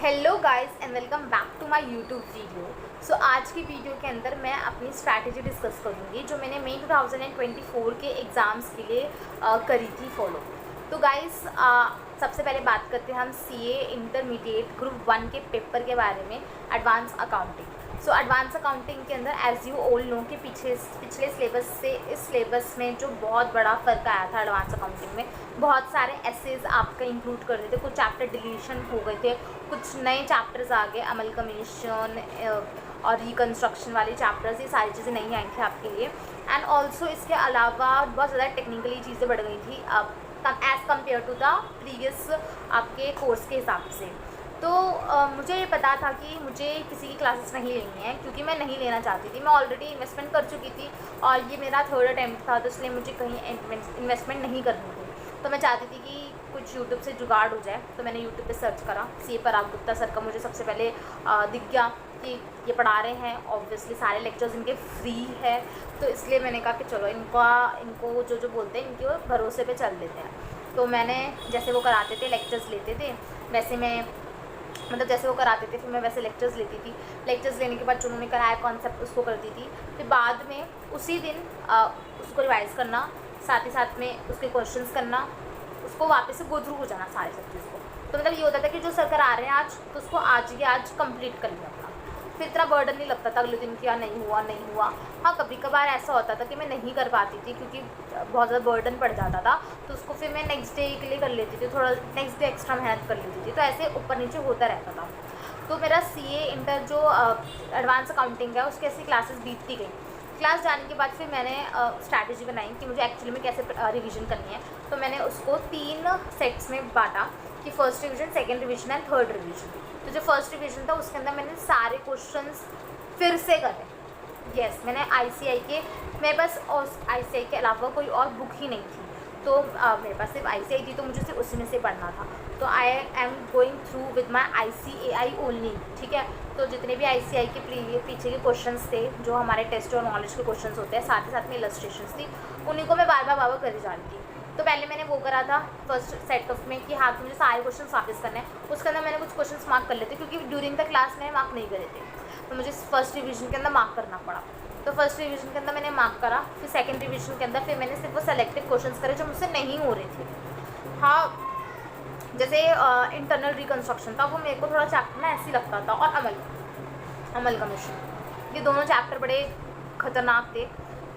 Hello guys and welcome back to my YouTube video. So आज की video के अंदर मैं अपनी स्ट्रैटेजी डिस्कस करूँगी जो मैंने मई 2024 के एग्ज़ाम्स के लिए करी थी फॉलो। तो गाइस सबसे पहले बात करते हैं हम सीए इंटरमीडिएट ग्रुप 1 के पेपर के बारे में, advance accounting. So advance accounting के अंदर एज यू ऑल नो कि पिछले सिलेबस से इस सिलेबस में जो बहुत बड़ा फ़र्क आया था एडवांस अकाउंटिंग में, बहुत सारे एसेज आपका इंक्लूड कर रहे थे, कुछ चैप्टर डिलीशन हो गए थे, कुछ नए चैप्टर्स आ गए, अमलकमेशन और रिकन्स्ट्रक्शन वाले चैप्टर्स, ये सारी चीज़ें नहीं आई थी आपके लिए। एंड ऑल्सो इसके अलावा बहुत ज़्यादा टेक्निकली चीज़ें बढ़ गई थी as compare to the previous आपके कोर्स के हिसाब से। तो मुझे ये पता था कि मुझे किसी की क्लासेस नहीं लेनी है क्योंकि मैं नहीं लेना चाहती थी। मैं ऑलरेडी इन्वेस्टमेंट कर चुकी थी और ये मेरा थर्ड अटैम्प्ट था, तो इसलिए मुझे कहीं इन्वेस्टमेंट नहीं करनी थी। तो मैं चाहती थी कि कुछ यूट्यूब से जुगाड़ हो जाए। तो मैंने यूट्यूब पे सर्च करा, सी पराग गुप्ता सर का मुझे सबसे पहले दिख गया कि ये पढ़ा रहे हैं, ऑब्वियसली सारे लेक्चर्स इनके फ्री है, तो इसलिए मैंने कहा कि चलो इनको जो बोलते हैं इनके भरोसे पे चल देते हैं। तो मैंने जैसे वो कराते थे, लेक्चर्स लेते थे, वैसे मैं जैसे वो कराते थे फिर मैं वैसे लेक्चर्स लेती थी। लेक्चर्स लेने के बाद जो उन्होंने कराया कॉन्सेप्ट उसको करती थी, फिर बाद में उसी दिन उसको रिवाइज़ करना, साथ ही साथ में उसके क्वेश्चंस करना, उसको वापस से गो थ्रू हो जाना सारे सब चीज़ को। तो मतलब ये होता था कि जो सर करा रहे हैं आज, तो उसको आज कंप्लीट कर लिया अपना, फिर इतना बर्डन नहीं लगता था अगले दिन क्या नहीं हुआ। हाँ, कभी कभार ऐसा होता था कि मैं नहीं कर पाती थी क्योंकि बहुत ज़्यादा बर्डन पड़ जाता था, तो उसको फिर मैं नेक्स्ट डे के लिए कर लेती थी, थोड़ा नेक्स्ट डे एक्स्ट्रा मेहनत कर लेती थी, तो ऐसे ऊपर नीचे होता रहता था। तो मेरा सीए इंटर जो एडवांस अकाउंटिंग है उसकी ऐसी क्लासेस बीतती गई। क्लास जाने के बाद फिर मैंने स्ट्रैटेजी बनाई कि मुझे एक्चुअली में कैसे रिवीजन करनी है। तो मैंने उसको 3 सेट्स में बांटा कि first revision, second revision and third revision. तो जो फर्स्ट रिवीजन था उसके अंदर मैंने सारे क्वेश्चंस फिर से करे। यस, मैंने आईसीआई के, मेरे पास और आईसीआई के अलावा कोई और बुक ही नहीं थी, तो मेरे पास सिर्फ आईसीआई थी, तो मुझे सिर्फ उसी में से पढ़ना था। तो I am going through with my ICAI only, ठीक है। तो जितने भी आईसीआई के पीछे के क्वेश्चंस थे, जो हमारे टेस्ट और नॉलेज के क्वेश्चंस होते हैं, साथ ही साथ में इलस्ट्रेशंस थी, उन्हीं को मैं बार बार करी जा रही थी। तो पहले मैंने वो करा था फर्स्ट सेट ऑफ में कि हाँ मुझे सारे क्वेश्चन वापस करने हैं। उसके अंदर मैंने कुछ क्वेश्चन मार्क कर लेते क्योंकि ड्यूरिंग द क्लास मैंने मार्क नहीं करे थे, तो मुझे फर्स्ट रिवीजन के अंदर मार्क करना पड़ा। तो फर्स्ट रिवीजन के अंदर मैंने मार्क करा, फिर सेकंड रिवीजन के अंदर फिर मैंने सिर्फ वो सेलेक्टेड क्वेश्चंस करे जो मुझसे नहीं हो रहे थे। हाँ, जैसे इंटरनल रिकन्स्ट्रक्शन था, वो मेरे को थोड़ा चैप्टर ना ऐसे लगता था, और अमलकमेशन, ये दोनों चैप्टर बड़े खतरनाक थे,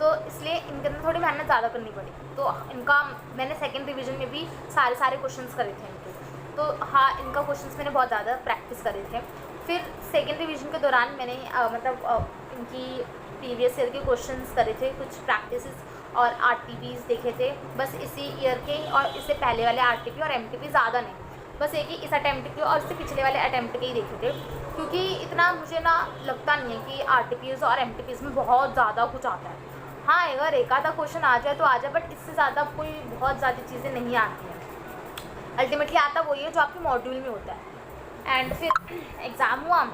तो इसलिए इनके अंदर थोड़ी मेहनत ज़्यादा करनी पड़ी। तो इनका मैंने सेकंड रिवीजन में भी सारे क्वेश्चंस करे थे इनके, तो हाँ इनका क्वेश्चंस मैंने बहुत ज़्यादा प्रैक्टिस करे थे। फिर सेकंड रिवीजन के दौरान मैंने इनकी प्रीवियस ईयर के क्वेश्चंस करे थे, कुछ प्रैक्टिसेस और आरटीपीज देखे थे, बस इसी ईयर के और इससे पहले वाले आरटीपी और एमटीपी, ज़्यादा नहीं, बस एक ही इस अटैम्प्ट के और इससे पिछले वाले अटैम्प्ट के ही देखे थे, क्योंकि इतना मुझे ना लगता नहीं है कि आरटीपीज और एमटीपीज में बहुत ज़्यादा कुछ आता है। हाँ, अगर एक आधा क्वेश्चन आ जाए तो आ जाए, बट इससे ज़्यादा कोई बहुत ज़्यादा चीज़ें नहीं आती हैं। अल्टीमेटली आता वही है जो आपके मॉड्यूल में होता है। एंड फिर एग्ज़ाम हुआ,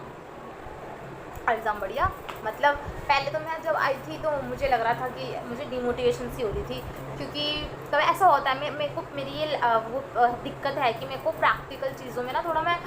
एग्ज़ाम बढ़िया, मतलब पहले तो मैं जब आई थी तो मुझे लग रहा था कि मुझे डिमोटिवेशन सी हो रही थी, क्योंकि कभी ऐसा होता है मेरी ये वो दिक्कत है कि मेरे को प्रैक्टिकल चीज़ों में ना थोड़ा मैं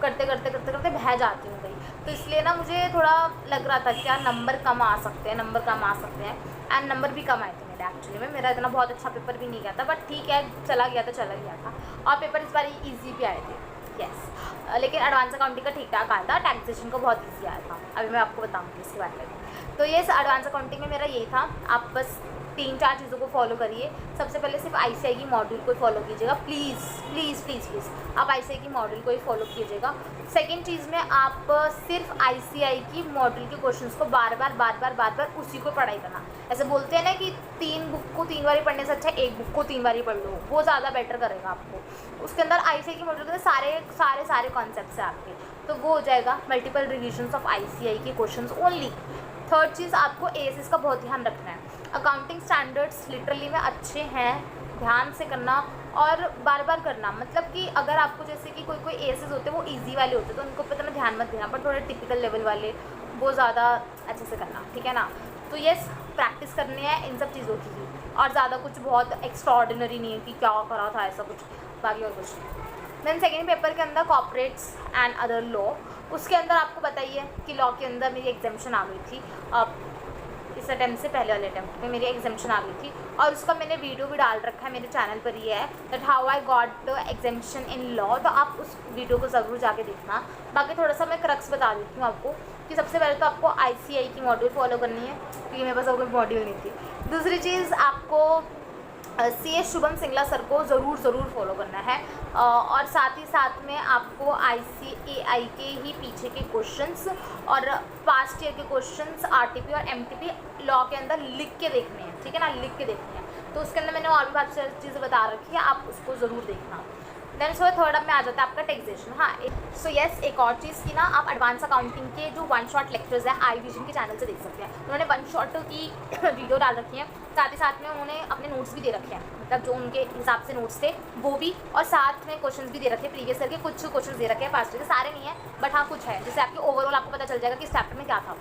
करते बह जाती हूँ कहीं, तो इसलिए ना मुझे थोड़ा लग रहा था कि यार नंबर कम आ सकते हैं, एंड नंबर भी कम आए थे मेरे एक्चुअली में। मेरा इतना बहुत अच्छा पेपर भी नहीं गया था, बट ठीक है, चला गया था, और पेपर इस बार ईजी भी आए थे। यस, लेकिन एडवांस अकाउंटिंग का ठीक ठाक आया था, टैक्सेशन का बहुत ईजी आया था, अभी मैं आपको बताऊंगी इसके बारे में। तो ये एडवांस अकाउंटिंग में मेरा यही था, आप बस 3-4 चीज़ों को फॉलो करिए। सबसे पहले सिर्फ आईसीआई की मॉड्यूल को फॉलो कीजिएगा, प्लीज़ आप आईसीआई की मॉड्यूल को ही फॉलो कीजिएगा। सेकेंड चीज़ में आप सिर्फ आईसीआई की मॉड्यूल के क्वेश्चंस को बार बार उसी को पढ़ाई करना। ऐसे बोलते हैं ना कि 3 बुक को 3 बार पढ़ने से अच्छा 1 बुक को 3 बार पढ़ लो, वो ज़्यादा बेटर करेगा आपको। उसके अंदर आईसीआई की मॉड्यूल के सारे कॉन्सेप्ट्स हैं आपके, तो वो हो जाएगा मल्टीपल रिविजन्स ऑफ आईसीआई के क्वेश्चंस ओनली। थर्ड चीज़, आपको एएसएस का बहुत ध्यान रखना है। अकाउंटिंग स्टैंडर्ड्स लिटरली में अच्छे हैं, ध्यान से करना और बार बार करना। मतलब कि अगर आपको जैसे कि कोई एएसएस होते हैं वो इजी वाले होते हैं, तो उनको इतना ध्यान मत देना, पर थोड़े टिपिकल लेवल वाले वो ज़्यादा अच्छे से करना, ठीक है ना। तो यस, प्रैक्टिस करनी है इन सब चीज़ों की ही, और ज़्यादा कुछ बहुत एक्स्ट्राऑर्डिनरी नहीं है कि क्या करा था ऐसा कुछ, बाकी और कुछ नहीं। देन सेकेंड पेपर के अंदर कॉर्पोरेट्स एंड अदर लॉ, उसके अंदर आपको बताइए कि लॉ के अंदर मेरी एग्जामिशन आ गई थी। इस अटैम्प्ट से पहले वाले अटैम्प्ट में मेरी एग्जामिशन आ गई थी और उसका मैंने वीडियो भी डाल रखा है मेरे चैनल पर, ही है that how I got the admission in law, तो आप उस वीडियो को ज़रूर जाके देखना। बाकी थोड़ा सा मैं क्रक्स बता देती हूँ आपको कि सबसे पहले तो आपको ICAI की मॉड्यूल फॉलो करनी है क्योंकि मेरे पास और कोई मॉड्यूल नहीं थी। दूसरी चीज़ आपको CS शुभम सिंगला सर को ज़रूर फॉलो करना है और साथ ही साथ में आपको ICAI के ही पीछे के क्वेश्चंस और पास्ट ईयर के क्वेश्चंस RTP और MTP लॉ के अंदर लिख के देखने हैं, ठीक है ना, लिख के देखने हैं। तो उसके अंदर मैंने और भी बहुत सारी चीज़ें बता रखी है, आप उसको ज़रूर देखना। देन सो थर्ड अब में आ जाता है आपका टैक्सेशन। हाँ, सो यस, एक और चीज़ की ना, आप एडवांस अकाउंटिंग के जो 1 शॉट लेक्चर्स हैं आई विजन के चैनल से देख सकते हैं। उन्होंने 1 शॉट की वीडियो डाल रखी है, साथ ही साथ में उन्होंने अपने नोट्स भी दे रखे हैं, मतलब जो उनके हिसाब से नोट्स थे वो भी, और साथ में क्वेश्चंस भी दे रखे हैं प्रीवियस ईयर के, कुछ क्वेश्चंस दे रखे हैं पास्ट ईयर के, सारे नहीं है बट हाँ कुछ है, जिससे आपके ओवरऑल आपको पता चल जाएगा कि इस चैप्टर में क्या था,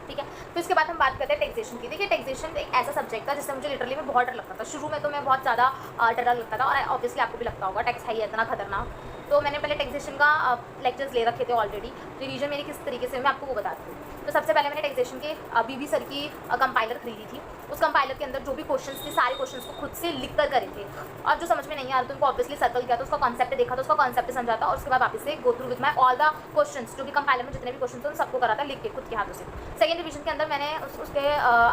ठीक है। तो इसके बाद हम बात करते हैं टैक्सेशन की। देखिए टैक्सेशन एक ऐसा सब्जेक्ट था जिससे मुझे लिटरली में बहुत डर लगता था। शुरू में तो मैं बहुत ज़्यादा डर लगता था और ऑब्वियसली आपको भी लगता होगा, टैक्स है ही इतना खतरनाक। तो मैंने पहले टैक्सेशन का लेक्चर्स ले रखे थे ऑलरेडी, रिवीजन मेरी किस तरीके से मैं आपको वो बताती हूँ। तो सबसे पहले मैंने टैक्सेशन के BB सर की कंपाइलर खरीदी थी। उस कंपाइलर के अंदर जो भी क्वेश्चंस थे सारे क्वेश्चंस को खुद से लिख कर करे थे और जो समझ में नहीं आ रहा तो उनको ऑब्वियसली सर्कल किया, तो उसका कॉन्सेप्ट देखा, तो उसका कॉन्सेप्ट समझा था और उसके बाद वापस से go through with my all the questions, जो भी कंपाइलर में जितने भी क्वेश्चन थे उन सबको करा था लिख के खुद के हाथों से। सेकेंड रिवीजन के अंदर मैंने उसके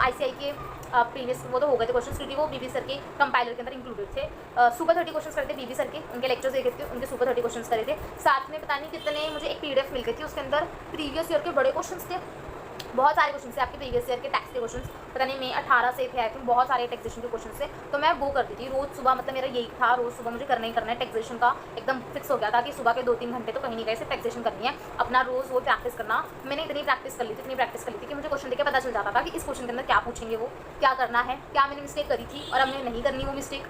ICAI के प्रीवियस वो तो हो गए थे क्वेश्चन क्योंकि वो BB सर के कंपाइलर के अंदर इंक्लूडेड थे। सुपर 30 क्वेश्चन करे थे BB सर के, उनके लेक्चर्स देखे थे, उनके सुपर 30 क्वेश्चन करे थे। साथ में पता नहीं कितने मुझे एक PDF मिल गई थी, उसके अंदर प्रीवियस ईयर के बड़े क्वेश्चन थे, बहुत सारे क्वेश्चन थे आपके प्रीवियस ईयर के टैक्स के क्वेश्चन, पता नहीं मैं 18 से थे आई थिंक, बहुत सारे टैक्सेशन के क्वेश्चन थे। तो मैं वो करती थी रोज़ सुबह, मतलब मेरा यही था रोज़ सुबह मुझे करना ही करना है टैक्सेशन का, एकदम फिक्स हो गया था कि सुबह के 2-3 घंटे तो कहीं नहीं गए, सिर्फ टैक्सेशन करनी है, अपना रोज़ वो प्रैक्टिस करना। मैंने इतनी प्रैक्टिस कर ली थी कि मुझे क्वेश्चन देख के पता चल जाता था कि इस क्वेश्चन के अंदर क्या पूछेंगे, वो क्या करना है, क्या मैंने मिस्टेक करी थी और हमने नहीं करनी वो मिस्टेक।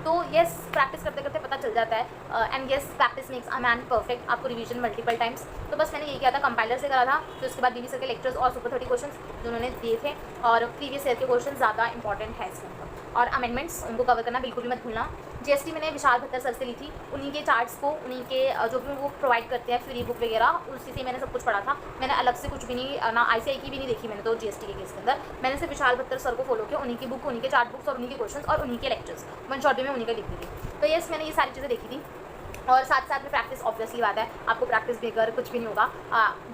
तो येस, प्रैक्टिस करते करते पता चल जाता है and yes, practice makes a man perfect. आपको रिवीजन मल्टीपल टाइम्स। तो बस मैंने ये किया था, कंपाइलर से करा था, फिर उसके बाद BB सर के लेक्चर्स और सुपर 30 क्वेश्चन जो उन्होंने दिए थे और प्रीवियस ईयर के क्वेश्चन ज़्यादा इंपॉर्टेंट है इसके अंदर, और अमेंडमेंट्स उनको कवर करना बिल्कुल भी मत भूलना। GST मैंने विशाल भत्तर सर से ली थी, उन्हीं के चार्ट्स को, उन्हीं के जो भी वो प्रोवाइड करते हैं फ्री बुक वगैरह, उसी से मैंने सब कुछ पढ़ा था। मैंने अलग से कुछ भी नहीं, ना ICAI की भी नहीं देखी मैंने तो GST के केस के अंदर, मैंने सिर्फ विशाल भत्तर सर को फॉलो किया, उन्हीं की बुक, उन्हीं के चार्ट बुक्स और उन्हीं के क्वेश्चन और उन्हीं के लेक्चर्स 1 शॉट में उन्हीं का लिखती थी। तो येस, मैंने ये सारी चीज़ें देखी थी और साथ साथ में प्रैक्टिस, ऑब्वियसली बात है आपको प्रैक्टिस बगैर कुछ भी नहीं होगा।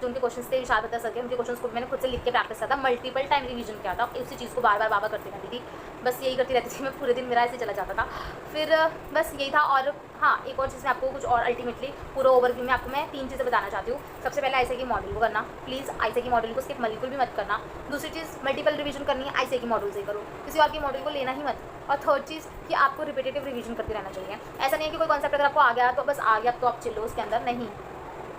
जो उनके क्वेश्चन थे विशाल भत्तर सर के, उनके क्वेश्चन को मैंने खुद से लिख के प्रैक्टिस किया था, मल्टीपल टाइम रिवीजन किया था, उसी चीज़ को बार बार करती रहती थी, बस यही करती रहती थी मैं, पूरे दिन मेरा ऐसे चला जाता था। फिर बस यही था। और हाँ, एक और चीज़ मैं आपको कुछ और अल्टीमेटली पूरा ओवरव्यू में आपको मैं 3 चीज़ें बताना चाहती हूँ। सबसे पहले ICAI की मॉडल को करना, प्लीज़ ICAI की मॉडल को स्किप बिल्कुल भी मत करना। दूसरी चीज़, मल्टीपल रिवीजन करनी है ICAI की मॉडल से करो, किसी और की मॉडल को लेना ही मत। और थर्ड चीज़ कि आपको रिपीटेटिव रिवीजन करते रहना चाहिए। ऐसा नहीं है कि कोई कॉन्सेप्ट अगर आपको आ गया तो बस आ गया तो आप चिल्लो उसके अंदर, नहीं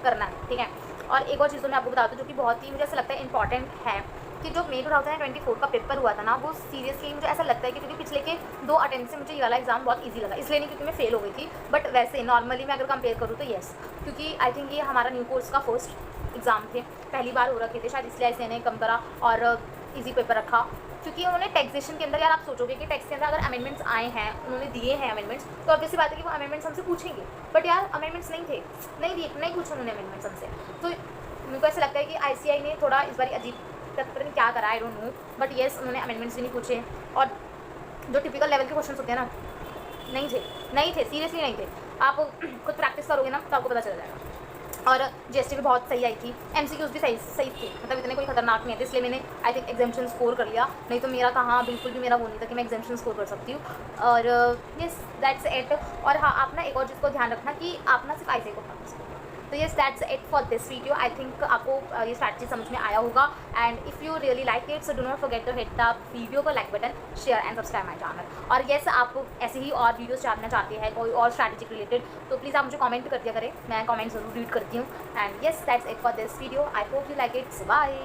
करना है, ठीक है। और एक और चीज़ तो मैं आपको बता दूँ जो कि बहुत ही मुझे ऐसा लगता है इंपॉर्टेंट है कि जो मई 2024 का पेपर हुआ था ना, वो सीरियसली मुझे ऐसा लगता है कि क्योंकि पिछले के 2 अटेम्प्ट से मुझे ये वाला एग्जाम बहुत इजी लगा, इसलिए नहीं क्योंकि मैं फेल हो गई थी, बट वैसे नॉर्मली मैं अगर कंपेयर करूँ तो येस, क्योंकि आई थिंक ये हमारा न्यू कोर्स का फर्स्ट एग्ज़ाम थे, पहली बार हो रखे थे शायद, इसलिए ICAI ने कम करा और ईजी पेपर रखा। क्योंकि उन्होंने टैक्सेशन के अंदर, यार आप सोचोगे कि टैक्स के अंदर अगर अमेंडमेंट्स आए हैं, उन्होंने दिए हैं अमेंडमेंट्स, तो ऑब्वियसली बात है कि वो अमेंडमेंट्स हमसे पूछेंगे, बट यार अमेंडमेंट्स नहीं थे, नहीं पूछे उन्होंने अमेंडमेंट्स हमसे। तो मेरे को ऐसा लगता है कि ICAI ने थोड़ा इस बार अजीब पता नहीं क्या करा, I don't know, but yes उन्होंने अमेंडमेंट्स भी नहीं पूछे और जो टिपिकल लेवल के क्वेश्चन होते हैं ना, नहीं थे, सीरियसली नहीं थे। आप खुद प्रैक्टिस करोगे ना तो आपको पता चल जाएगा। और GST भी बहुत सही आई थी, MCQs भी सही थी, मतलब इतने कोई खतरनाक नहीं थे, इसलिए मैंने आई थिंक एग्जामिशन स्कोर कर लिया, नहीं तो मेरा कहाँ बिल्कुल भी मेरा वो नहीं था कि मैं एग्जामिशन स्कोर कर सकती हूँ। और येस, दैट्स इट। और हाँ, आप ना एक और चीज़ को ध्यान रखना कि आप ना सिर्फ ICAI को प्रैक्टिस करो। तो yes, that's it for this video. I think आपको ये स्ट्रैटेजी समझ में आया होगा and if you really like it so do not forget to hit the video को like button, share and subscribe my channel. और येस, आप ऐसे ही और वीडियोस जानना चाहते हैं कोई और स्ट्रैटेजी रिलेटेड तो प्लीज़ आप मुझे कमेंट कर दिया करें, मैं कमेंट ज़रूर रीड करती हूँ। And yes, that's it for this video. I hope you like it. Bye.